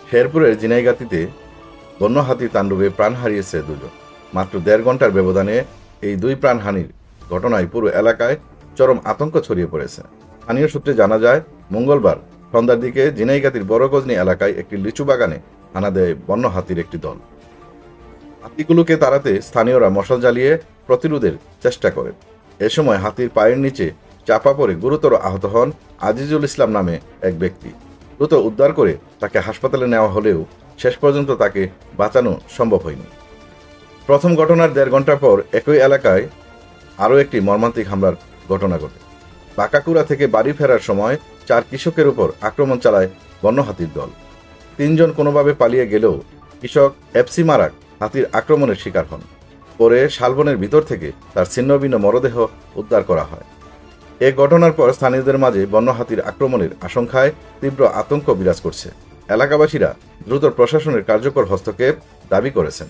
শেরপুরের জিনাইগাতিতে বন্য হাতির তাণ্ডবে প্রাণ হারিয়েছে দুজন। মাত্র ১.৫ ঘন্টার ব্যবধানে এই দুই প্রাণহানির ঘটনায় পুরো এলাকায় চরম আতঙ্ক ছড়িয়ে পড়েছে। স্থানীয় সূত্রে জানা যায়, মঙ্গলবার সন্ধ্যার দিকে জিনাইগাতির বড়গজনী এলাকায় একটি লিচু বাগানে হানা দেয় বন্য হাতির একটি দল। হাতিগুলোকে তাড়াতে স্থানীয়রা মশাল জ্বালিয়ে প্রতিরোধের চেষ্টা করেন। এ সময় হাতির পায়ের নিচে চাপা পড়ে গুরুতর আহত হন আজিজুল ইসলাম নামে এক ব্যক্তি। দ্রুত উদ্ধার করে তাকে হাসপাতালে নেওয়া হলেও শেষ পর্যন্ত তাকে বাঁচানো সম্ভব হয়নি। প্রথম ঘটনার ১.৫ ঘন্টা পর একই এলাকায় আরও একটি মর্মান্তিক হামলার ঘটনা ঘটে। বাঁকাকুড়া থেকে বাড়ি ফেরার সময় ৪ কৃষকের উপর আক্রমণ চালায় বন্য হাতির দল। ৩ জন কোনোভাবে পালিয়ে গেলেও কৃষক এফসি মারাক হাতির আক্রমণের শিকার হন। পরে শালবনের ভিতর থেকে তার ছিন্নভিন্ন মরদেহ উদ্ধার করা হয়। এ ঘটনার পর স্থানীয়দের মাঝে বন্য হাতির আক্রমণের আশঙ্কায় তীব্র আতঙ্ক বিরাজ করছে। এলাকাবাসীরা দ্রুত প্রশাসনের কার্যকর হস্তক্ষেপ দাবি করেছেন।